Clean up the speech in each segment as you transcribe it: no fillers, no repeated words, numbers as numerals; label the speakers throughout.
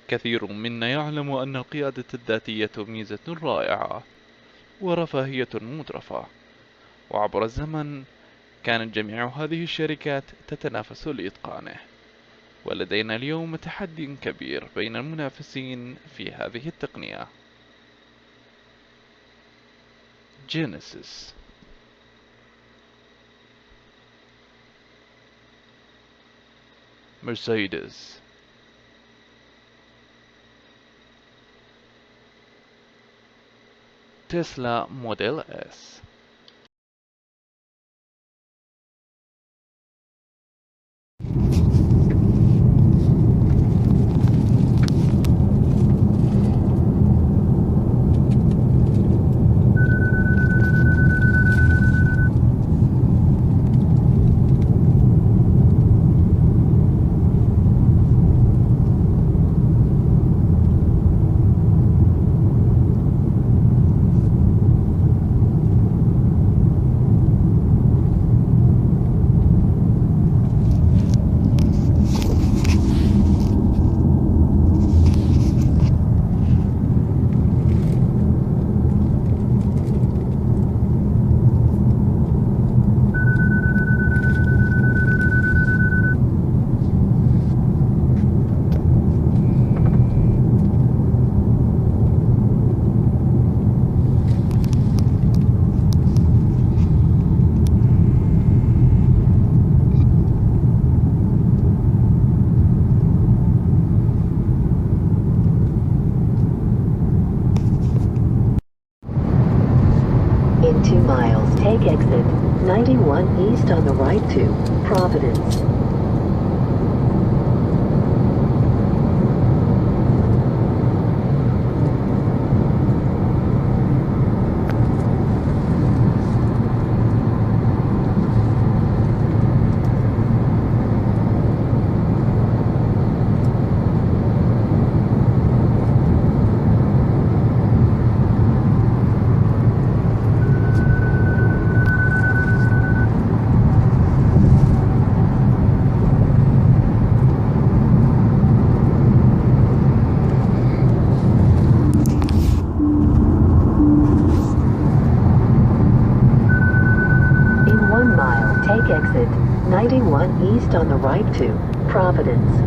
Speaker 1: كثير منا يعلم أن القيادة الذاتية ميزة رائعة ورفاهية مترفة، وعبر الزمن كانت جميع هذه الشركات تتنافس لإتقانه، ولدينا اليوم تحدي كبير بين المنافسين في هذه التقنية. جينيسيس. مرسيدس. تسلا موديل اس.
Speaker 2: In 2 miles, take exit 91 east on the right to Providence. Take exit 91 east on the right to Providence.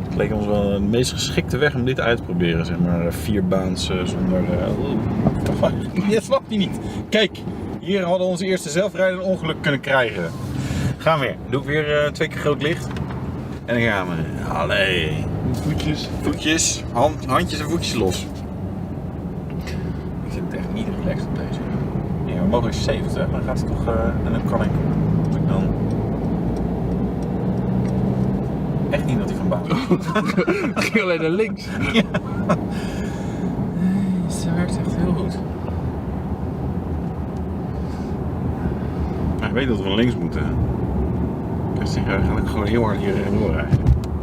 Speaker 3: Het leek ons wel de meest geschikte weg om dit uit te proberen, zeg maar 4-baans zonder... Dat snap je niet. Kijk, hier hadden we onze eerste zelfrijdende ongeluk kunnen krijgen. Gaan we weer. Doe ik weer 2 keer groot licht. En dan gaan we. Allee. Voetjes, handjes en voetjes los. Ik vind het echt niet relaxed op deze. Ja, we mogen eens 70, maar dan gaat het toch... en dan kan ik... Moet ik dan... Echt niet dat hij van buiten
Speaker 4: Ik ging alleen naar links.
Speaker 3: Ja. Ze werkt echt heel goed. Maar ik weet dat we naar links moeten. Dus dan ga ik gewoon heel hard hier doorrijden.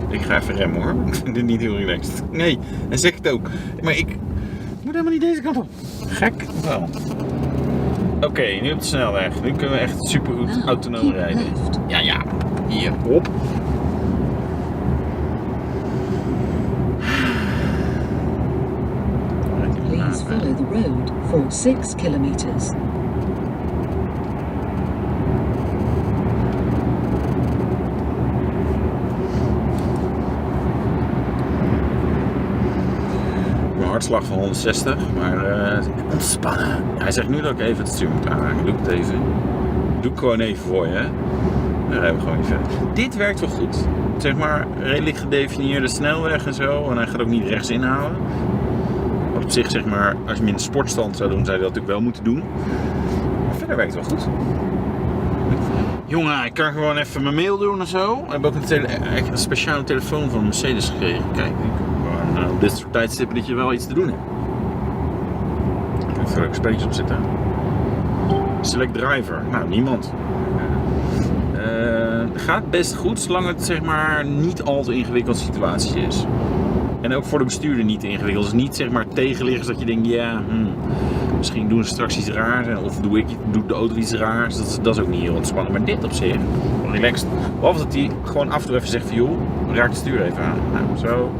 Speaker 3: Ik ga even remmen hoor. Ik vind dit niet heel relaxed. Nee, en zeg het ook. Maar ik moet helemaal niet deze kant op. Gek wel. Oké, nu op de snelweg. Nu kunnen we echt super goed autonoom rijden. Ja. Hier, hop.
Speaker 2: Please follow the road for 6 kilometers.
Speaker 3: Mijn hartslag van 160, maar ontspannen. Hij zegt nu dat ik even het stuur moet aanraken. Doe het even. Doe ik gewoon even voor je. Hè? Dan rijden we gewoon niet verder. Dit werkt wel goed. Zeg maar, redelijk gedefinieerde snelweg en zo. En hij gaat ook niet rechts inhalen. Wat op zich, zeg maar, als je hem in de sportstand zou doen, zou je dat natuurlijk wel moeten doen. verder werkt het wel goed. Jongen, ik kan gewoon even mijn mail doen of zo. Ik heb ook echt een speciale telefoon van Mercedes gekregen. Kijk, op dit soort tijdstippen dat je wel iets te doen hebt. Even leuke spelletjes op zitten. Select driver. Nou, niemand. Gaat best goed, zolang het zeg maar niet al te ingewikkelde situaties is. En ook voor de bestuurder niet te ingewikkeld. Dus niet zeg maar tegenliggers dat je denkt, ja, misschien doen ze straks iets raars. Of doe de auto iets raars. Dat is ook niet heel ontspannen. Maar dit op zich, relaxed. Behalve dat hij gewoon af en toe even zegt van, joh, raak het stuur even aan. Nou, zo,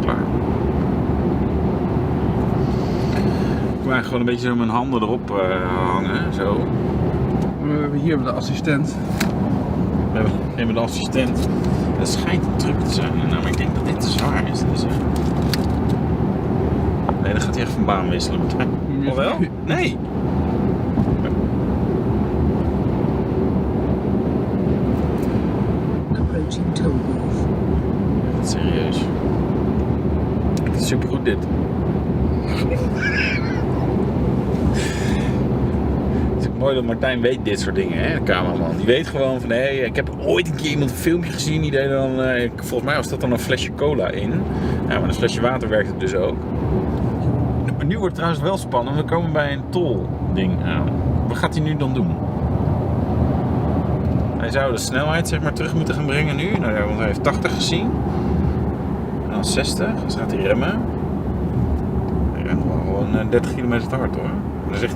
Speaker 3: klaar. Ik maak gewoon een beetje zo mijn handen erop hangen, zo.
Speaker 4: Hier hebben we de assistent.
Speaker 3: We hebben de assistent. Dat schijnt een truc te zijn, nou, maar ik denk dat dit te zwaar is. Dus, nee, dan gaat hij echt van baan wisselen met mij. Of wel? Nee!
Speaker 2: Approaching toll booth.
Speaker 3: Dat is serieus. Het is supergoed dit. Mooi dat Martijn weet dit soort dingen, hè, de cameraman. Die weet gewoon van, hé, ik heb ooit een keer iemand een filmpje gezien, die deed dan, volgens mij was dat dan een flesje cola in. Ja, maar een flesje water werkt het dus ook. Maar nu wordt het trouwens wel spannend, we komen bij een tol ding aan. Wat gaat hij nu dan doen? Hij zou de snelheid zeg maar terug moeten gaan brengen nu, nou ja, want hij heeft 80 gezien. En dan 60, dan gaat hij remmen. Hij remt gewoon 30 km te hard hoor.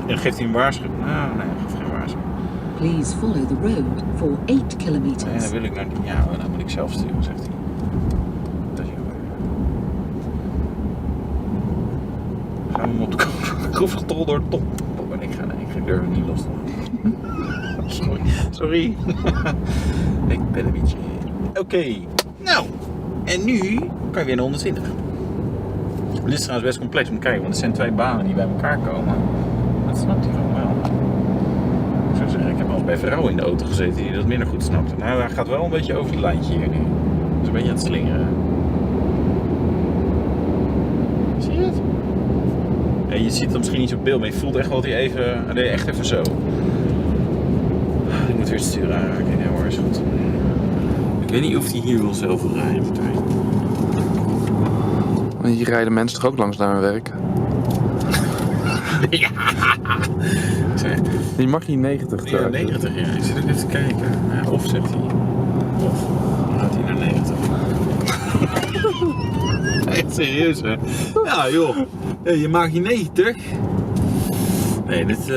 Speaker 3: Dan geeft hij een waarschuwing. Nou, nee, hij geeft geen waarschuwing.
Speaker 2: Please follow the road for 8 kilometers.
Speaker 3: Nee, dan wil ik naar die. Ja, dan moet ik zelf sturen, zegt hij. Dat is jammer. Gaan we hem op de kroefgetol door de top. Oh, ik durf hem niet los te laten. Sorry. Ik ben een beetje. Oké. Nou, en nu kan je weer naar 120. Dit is trouwens best complex om te kijken, want het zijn twee banen die bij elkaar komen. Dat snapt hij gewoon wel. Ik zou zeggen, ik heb al eens bij vrouwen in de auto gezeten die dat minder goed snapten. Nou, hij gaat wel een beetje over het lijntje hier nu. Dat is een beetje aan het slingeren. Zie je het? Ja, je ziet het misschien niet op beeld, maar je voelt echt wel dat hij even... Nee, echt even zo. Ik moet weer het stuur aanraken. Ja hoor, is goed. Ik weet niet of hij hier wil zelf wil rijden, Martijn.
Speaker 4: Hier rijden mensen toch ook langs naar hun werk?
Speaker 3: Ja.
Speaker 4: Die mag hier 90
Speaker 3: Ja, 90 ja. Ik zit ook even te kijken. Ja, of zegt hij. Of gaat hij naar 90. Echt serieus hè? Ja joh. Je maakt hier 90. Nee, dit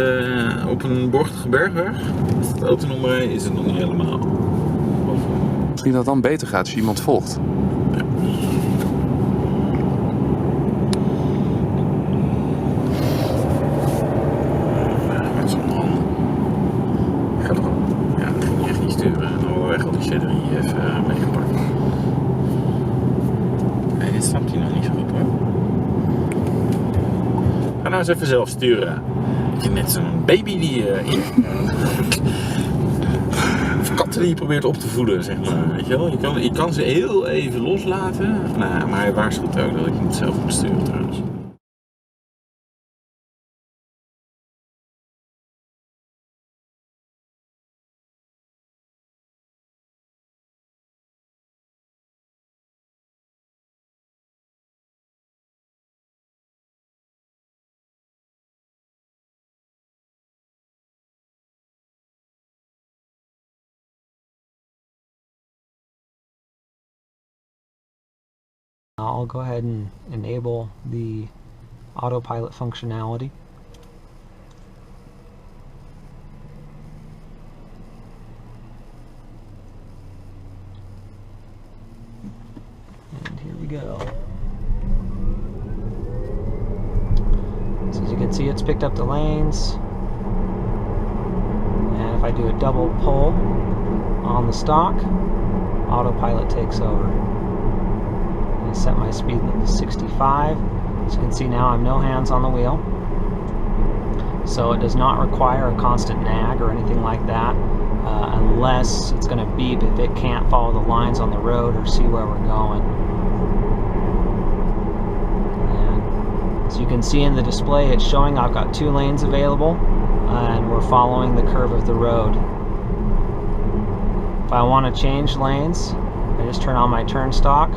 Speaker 3: op een bochtige bergweg. Als het autonummer rijdt is het nog niet helemaal.
Speaker 4: Misschien dat het dan beter gaat als je iemand volgt.
Speaker 3: Ga nou eens even zelf sturen. Dat je net zo'n baby die of katten die je probeert op te voeden, zeg maar. Weet je wel? Je kan ze heel even loslaten. Nou, maar hij waarschuwt ook dat je niet zelf moet sturen trouwens.
Speaker 5: I'll go ahead and enable the autopilot functionality. And here we go. So as you can see, it's picked up the lanes. And if I do a double pull on the stalk, autopilot takes over. I set my speed limit to 65. As you can see now, I'm no hands on the wheel. So it does not require a constant nag or anything like that, unless it's going to beep if it can't follow the lines on the road or see where we're going. And as you can see in the display, it's showing I've got 2 lanes available. and we're following the curve of the road. If I want to change lanes, I just turn on my turn stock.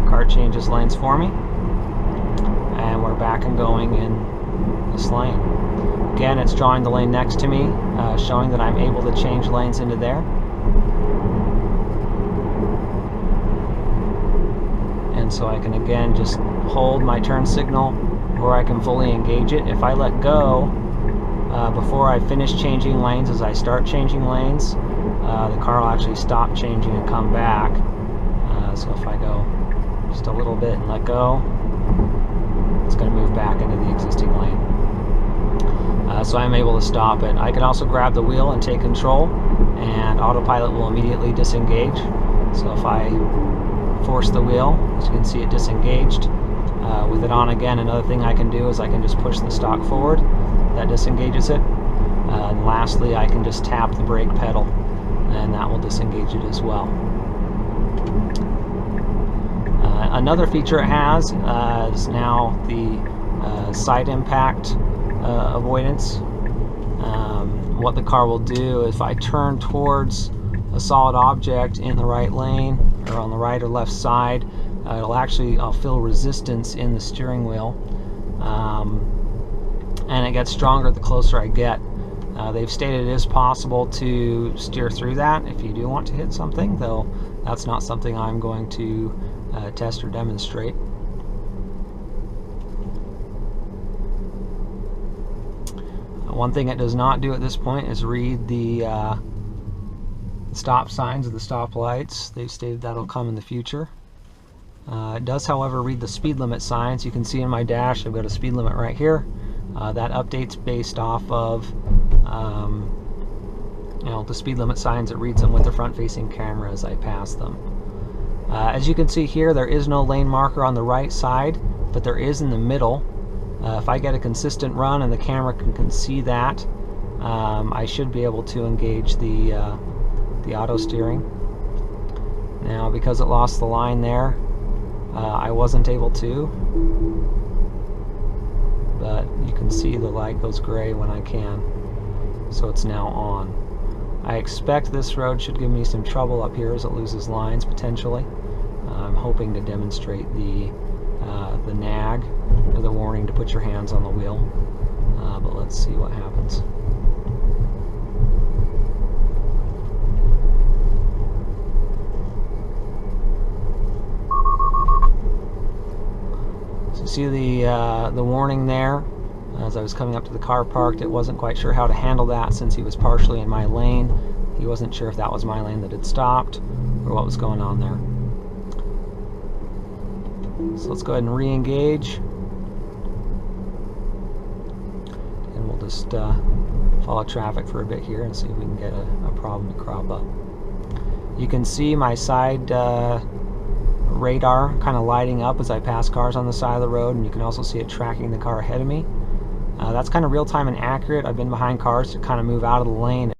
Speaker 5: Car changes lanes for me, and we're back and going in this lane. Again, it's drawing the lane next to me, showing that I'm able to change lanes into there. And so I can again just hold my turn signal, or I can fully engage it. If I let go before I finish changing lanes, as I start changing lanes, the car will actually stop changing and come back. So if I go just a little bit and let go, it's going to move back into the existing lane. So I'm able to stop it. I can also grab the wheel and take control, and autopilot will immediately disengage. So if I force the wheel, as you can see, it disengaged. With it on again, another thing I can do is I can just push the stock forward. That disengages it. And lastly, I can just tap the brake pedal, and that will disengage it as well. Another feature it has is now the side impact avoidance. What the car will do, if I turn towards a solid object in the right lane, or on the right or left side, I'll feel resistance in the steering wheel, and it gets stronger the closer I get. They've stated it is possible to steer through that if you do want to hit something, though that's not something I'm going to test or demonstrate. One thing it does not do at this point is read the stop signs of the stop lights. They've stated that'll come in the future. It does, however, read the speed limit signs. You can see in my dash I've got a speed limit right here. That updates based off of the speed limit signs. It reads them with the front-facing camera as I pass them. As you can see here, there is no lane marker on the right side, but there is in the middle. If I get a consistent run and the camera can see that, I should be able to engage the auto steering. Now, because it lost the line there, I wasn't able to, but you can see the light goes gray when I can, so it's now on. I expect this road should give me some trouble up here as it loses lines potentially. I'm hoping to demonstrate the nag, or the warning to put your hands on the wheel, but let's see what happens. So see the warning there. As I was coming up to the car parked, it wasn't quite sure how to handle that since he was partially in my lane. He wasn't sure if that was my lane that had stopped or what was going on there. So let's go ahead and re-engage, and we'll just follow traffic for a bit here and see if we can get a problem to crop up. You can see my side radar kind of lighting up as I pass cars on the side of the road, and you can also see it tracking the car ahead of me. That's kind of real-time and accurate. I've been behind cars to kind of move out of the lane